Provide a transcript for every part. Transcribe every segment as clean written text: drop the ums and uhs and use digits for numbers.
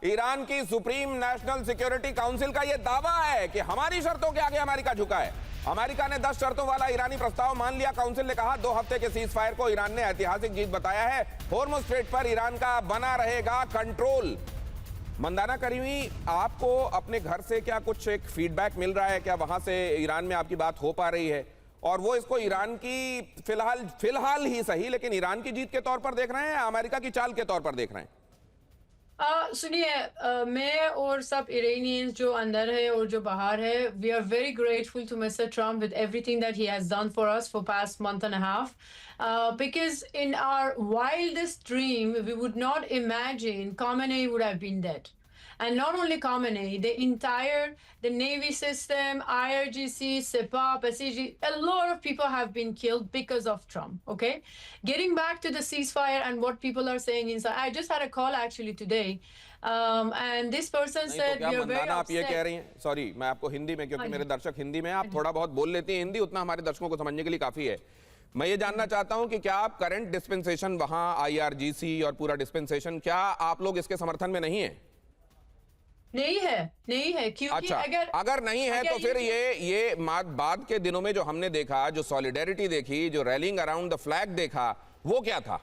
Iran की supreme national security council का यह दावा है कि हमारी शर्तों के आगे अमेरिका झुका है। अमेरिका ने 10 शर्तों वाला ईरानी प्रस्ताव मान लिया। काउंसिल ने कहा 2 हफ्ते के सीज फायर को ईरान ने ऐतिहासिक जीत बताया है। होर्मुज स्ट्रेट पर ईरान का बना रहेगा कंट्रोल। मंदाना करीमी, आपको अपने घर से क्या कुछ एक फीडबैक मिल रहा है? क्या वहां से ईरान में आपकी बात हो पा रही है और वो इसको ईरान की फिलहाल ही सही लेकिन ईरान की जीत के तौर पर देख रहे हैं या अमेरिका की चाल के तौर पर देख रहे हैं? सुनिए, मैं और सब इरानियंस जो अंदर है और जो बाहर है, we are very grateful to mister Trump with everything that he has done for us for past month and half, because in our wildest dream we would not imagine Khamenei would have been dead. And not only Khamenei, the Navy system, IRGC, Sepah, Basiji, a lot of people have been killed because of Trump, okay? Getting back to the ceasefire and what people are saying inside, I just had a call actually today, and this person said, तो क्या मंदाना आप ये कह रही हैं? Sorry, मैं आपको हिंदी में, क्योंकि मेरे दर्शक हिंदी में, आप थोड़ा बहुत बोल लेती हैं हिंदी, उतना हमारे दर्शकों को समझने के लिए काफी है। मैं ये जानना चाहता हूं कि क्या आप करंट डिस्पेंसेशन वहां IRGC और पूरा डिस्पेंसेशन, क्या आप लोग इसके समर्थन में नहीं है? नहीं है क्योंकि अच्छा, अगर नहीं है तो फिर ये बाद के दिनों में जो हमने देखा, जो सॉलिडेरिटी देखी, जो रैलिंग अराउंड द फ्लैग देखा, वो क्या था?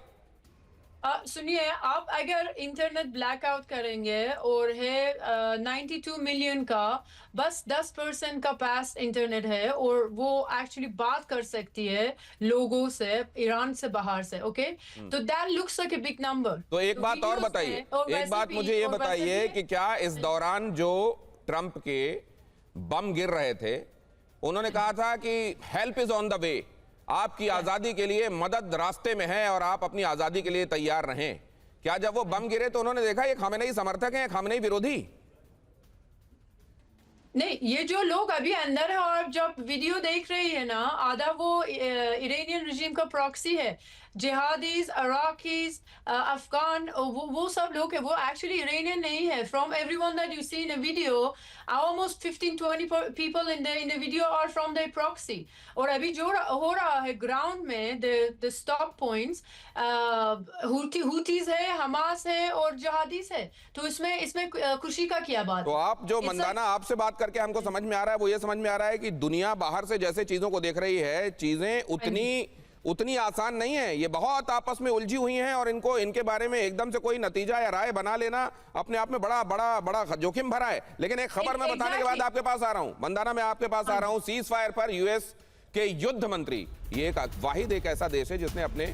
सुनिए, आप अगर इंटरनेट ब्लैकआउट करेंगे और है 92 मिलियन का बस 10% का पास इंटरनेट है और वो एक्चुअली बात कर सकती है लोगों से ईरान से बाहर से, ओके? तो that looks like a big number. तो एक बात और बताइए, एक बात मुझे ये बताइए कि क्या इस दौरान जो ट्रंप के बम गिर रहे थे, उन्होंने कहा था कि help is on the way, आपकी आजादी के लिए मदद रास्ते में है और आप अपनी आजादी के लिए तैयार रहें। क्या जब वो बम गिरे तो उन्होंने देखा ये खामेनेई समर्थक हैं, खामेनेई विरोधी? नहीं, ये जो लोग अभी अंदर है और जब वीडियो देख रही है ना, आधा वो इरानियन रिजीम का प्रॉक्सी है। जिहादीज, अराकीज, अफगान, वो सब लोग है, वो एक्चुअली इरानियन नहीं है। From everyone that you see in a video, almost 15-20 people in the video are from the proxy. और अभी जो हो रहा है ग्राउंड में, the stop points, हुतीज है, हमास है और जिहादीज है। तो इसमें खुशी का क्या बात? तो आप जो मंदाना, आपसे बात करके हमको समझ में आ रहा है, वो ये समझ में आ रहा है कि दुनिया बाहर से जैसे चीजों को देख रही है, चीजें उतनी आसान नहीं है। ये बहुत आपस में उलझी हुई हैं और इनके बारे में एकदम से कोई नतीजा या राय बना लेना अपने आप में बड़ा जोखिम भरा है। लेकिन एक खबर मैं बताने के बाद आपके पास आ रहा हूं मंदाना, मैं आपके पास आ रहा हूं। सीज फायर पर यूएस के युद्ध मंत्री, ये वाहिद एक ऐसा देश है जिसने अपने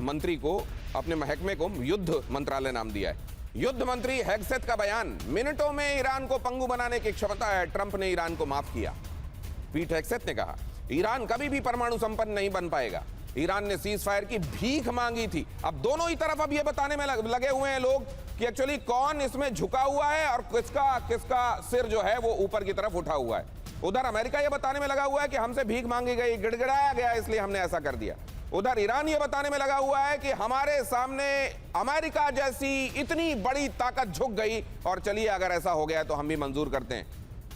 मंत्री को, अपने महकमे को युद्ध मंत्रालय नाम दिया है। युद्ध मंत्री हेगसेथ का बयान, मिनटों में ईरान को पंगु बनाने की क्षमता है, ट्रंप ने ईरान को माफ किया। पीट हेगसेथ ने कहा ईरान कभी भी परमाणु संपन्न नहीं बन पाएगा। ईरान ने सीज फायर की भीख मांगी थी। अब दोनों ही तरफ अब ये बताने में लगे हुए हैं लोग कि एक्चुअली कौन इसमें झुका हुआ है और किसका सिर जो है वो ऊपर की तरफ उठा हुआ है। उधर अमेरिका ये बताने में लगा हुआ है कि हमसे भीख मांगी गई, गिड़गिड़ाया गया, इसलिए हमने ऐसा कर दिया। उधर ईरान ये बताने में लगा हुआ है कि हमारे सामने अमेरिका जैसी इतनी बड़ी ताकत झुक गई और चलिए अगर ऐसा हो गया तो हम भी मंजूर करते हैं।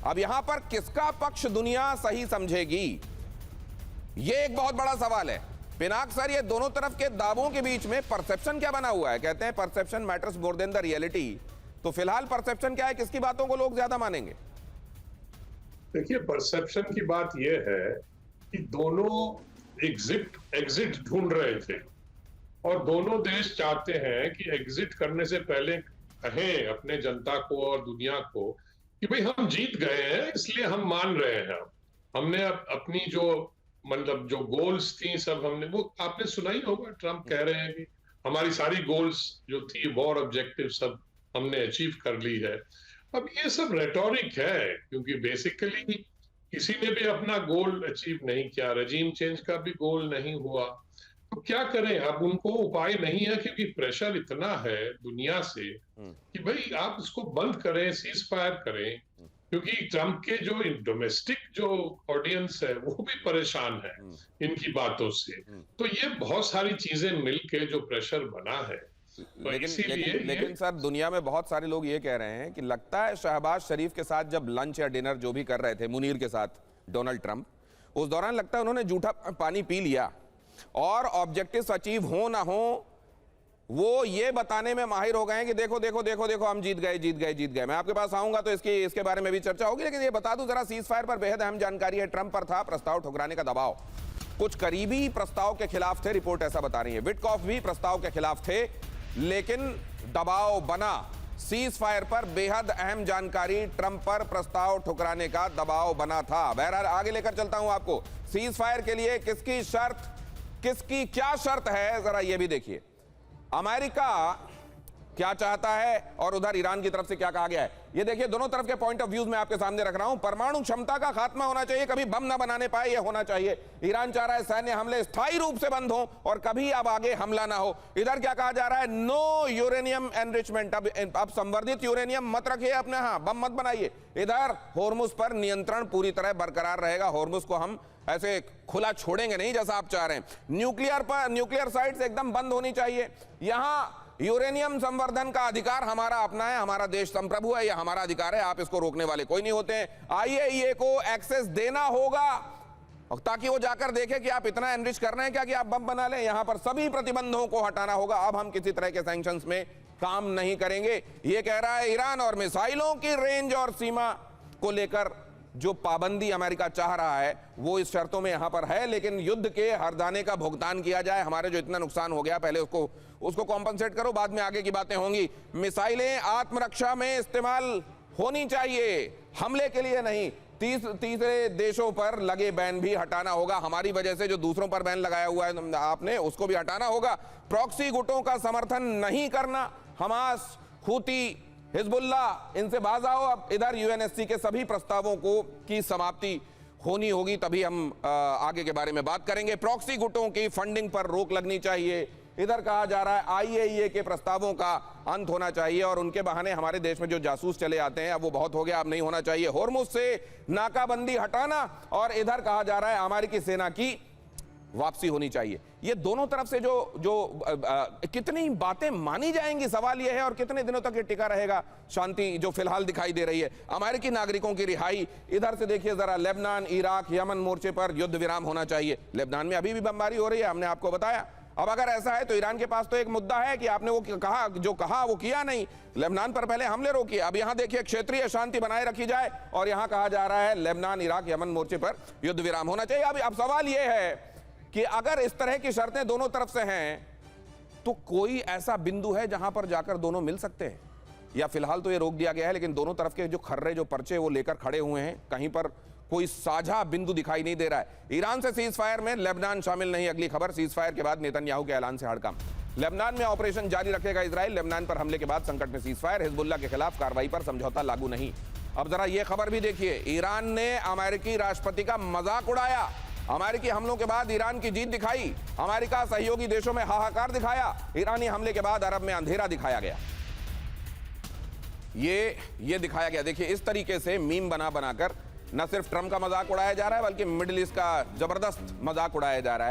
अब यहां पर किसका पक्ष दुनिया सही समझेगी, ये एक बहुत बड़ा सवाल है। पिनाक सर, ये दोनों तरफ के दावों के बीच में परसेप्शन क्या बना हुआ है? कहते हैं perception matters more than the reality. तो फिलहाल परसेप्शन क्या है, किसकी बातों को लोग ज्यादा मानेंगे? देखिए, परसेप्शन की बात यह है कि दोनों एग्जिट ढूंढ रहे थे और दोनों देश चाहते हैं कि एग्जिट करने से पहले कहें अपने जनता को और दुनिया को कि भाई हम जीत गए हैं, इसलिए हम मान रहे हैं। हमने अपनी जो मतलब जो गोल्स थी सब हमने, वो आपने सुना ही होगा, ट्रम्प कह रहे हैं कि हमारी सारी गोल्स जो थी, वॉर ऑब्जेक्टिव, सब हमने अचीव कर ली है। अब ये सब रेटोरिक है, क्योंकि बेसिकली किसी ने भी अपना गोल अचीव नहीं किया, रजीम चेंज का भी गोल नहीं हुआ, तो क्या करें? अब उनको उपाय नहीं है, क्योंकि प्रेशर इतना है दुनिया से कि भाई आप इसको बंद करें, सीज फायर करें, क्योंकि ट्रम्प के जो डोमेस्टिक जो ऑडियंस है वो भी परेशान है इनकी बातों से। तो ये बहुत सारी चीजें मिलके जो प्रेशर बना है। तो लेकिन सर, दुनिया में बहुत सारे लोग ये कह रहे हैं कि लगता है शहबाज शरीफ के साथ जब लंच या डिनर जो भी कर रहे थे मुनीर के साथ डोनाल्ड ट्रंप, उस दौरान लगता है उन्होंने जूठा पानी पी लिया और ऑब्जेक्टिव्स अचीव हो ना हो वो ये बताने में माहिर हो गए हैं कि देखो देखो देखो देखो हम जीत गए जीत गए जीत गए। मैं आपके पास आऊंगा तो इसके बारे में भी चर्चा होगी, लेकिन ये बता दूं जरा, सीज फायर पर बेहद अहम जानकारी है। ट्रंप पर था प्रस्ताव ठुकराने का दबाव, कुछ करीबी प्रस्ताव के खिलाफ थे, रिपोर्ट ऐसा बता रही है। विटकॉफ भी प्रस्ताव के खिलाफ थे, लेकिन दबाव बना। सीज फायर पर बेहद अहम जानकारी, ट्रंप पर प्रस्ताव ठुकराने का दबाव बना था। बहरहाल आगे लेकर चलता हूं आपको। सीज फायर के लिए किसकी शर्त, किसकी क्या शर्त है, जरा यह भी देखिए। अमेरिका क्या चाहता है और उधर ईरान की तरफ से क्या कहा गया है, ये देखिए। दोनों तरफ के पॉइंट ऑफ व्यूज में आपके सामने रख रहा हूं। परमाणु क्षमता का खात्मा होना चाहिए, कभी बम ना बनाने पाए, यह होना चाहिए। ईरान चाह रहा है सैन्य हमले स्थायी रूप से बंद हो और कभी अब आगे हमला ना हो। इधर क्या कहा जा रहा है, नो यूरेनियम एनरिचमेंट, अब संवर्धित यूरेनियम मत रखिए अपने, हाँ बम मत बनाइए। इधर होर्मुज पर नियंत्रण पूरी तरह बरकरार रहेगा, होर्मुज को हम ऐसे खुला छोड़ेंगे नहीं जैसा आप चाह रहे हैं। न्यूक्लियर साइट्स एकदम बंद होनी चाहिए। यहां यूरेनियम संवर्धन का अधिकार हमारा अपना है, हमारा देश संप्रभु है, यह हमारा अधिकार है, आप इसको रोकने वाले कोई नहीं होते हैं। आईएईए को एक्सेस देना होगा ताकि वो जाकर देखे कि आप इतना एनरिच कर रहे हैं क्या कि आप बम बना लें। यहां पर सभी प्रतिबंधों को हटाना होगा। अब हम किसी तरह के सैंक्शंस में काम नहीं करेंगे, ये कह रहा है ईरान। और मिसाइलों की रेंज और सीमा को लेकर जो पाबंदी अमेरिका चाह रहा है वो इस शर्तों में यहां पर है, लेकिन युद्ध के हरदाने का भुगतान किया जाए। हमारे जो इतना नुकसान हो गया पहले उसको कॉम्पनसेट करो, बाद में आगे की बातें होंगी। मिसाइलें आत्मरक्षा में इस्तेमाल होनी चाहिए, हमले के लिए नहीं। तीसरे देशों पर लगे बैन भी हटाना होगा। हमारी वजह से जो दूसरों पर बैन लगाया हुआ है आपने, उसको भी हटाना होगा। प्रॉक्सी गुटों का समर्थन नहीं करना, हमास, हूती, हिजबुल्लाह, इनसे बाज आओ। अब इधर यूएनएससी के सभी प्रस्तावों की समाप्ति होनी होगी, तभी हम आगे के बारे में बात करेंगे। प्रॉक्सी गुटों की फंडिंग पर रोक लगनी चाहिए। इधर कहा जा रहा है आईएईए के प्रस्तावों का अंत होना चाहिए और उनके बहाने हमारे देश में जो जासूस चले आते हैं अब वो बहुत हो गया, अब नहीं होना चाहिए। होर्मुज से नाकाबंदी हटाना और इधर कहा जा रहा है अमेरिकी सेना की वापसी होनी चाहिए। ये दोनों तरफ से जो कितनी बातें मानी जाएंगी, सवाल यह है, और कितने दिनों तक ये टिका रहेगा शांति जो फिलहाल दिखाई दे रही है। अमेरिकी नागरिकों की रिहाई, इधर से देखिए जरा, लेबनान, इराक, यमन मोर्चे पर युद्ध विराम होना चाहिए। लेबनान में अभी भी बमबारी हो रही है, हमने आपको बताया। अब अगर ऐसा है तो ईरान के पास तो एक मुद्दा है कि आपने वो कहा वो किया नहीं, लेबनान पर पहले हमले रोकिए। अब यहां देखिए क्षेत्रीय शांति बनाए रखी जाए और यहां कहा जा रहा है लेबनान, इराक, यमन मोर्चे पर युद्ध विराम होना चाहिए। अब सवाल यह है कि अगर इस तरह की शर्तें दोनों तरफ से हैं तो कोई ऐसा बिंदु है जहां पर जाकर दोनों मिल सकते हैं, या फिलहाल तो ये रोक दिया गया है, लेकिन दोनों तरफ के जो खर्रे जो पर्चे वो लेकर खड़े हुए हैं, कहीं पर कोई साझा बिंदु दिखाई नहीं दे रहा है। ईरान से सीज फायर में लेबनान शामिल नहीं, अगली खबर। सीज फायर के बाद नेतन्याहू के ऐलान से हड़कंप, लेबनान में ऑपरेशन जारी रखेगा इजराइल। लेबनान पर हमले के बाद संकट में सीज फायर, हिजबुल्लाह के खिलाफ कार्रवाई पर समझौता लागू नहीं। अब जरा ये खबर भी देखिए, ईरान ने अमेरिकी राष्ट्रपति का मजाक उड़ाया। अमेरिकी हमलों के बाद ईरान की जीत दिखाई, अमेरिका सहयोगी देशों में हाहाकार दिखाया, ईरानी हमले के बाद अरब में अंधेरा दिखाया गया। ये दिखाया गया। देखिए इस तरीके से मीम बनाकर न सिर्फ ट्रंप का मजाक उड़ाया जा रहा है, बल्कि मिडिल ईस्ट का जबरदस्त मजाक उड़ाया जा रहा है।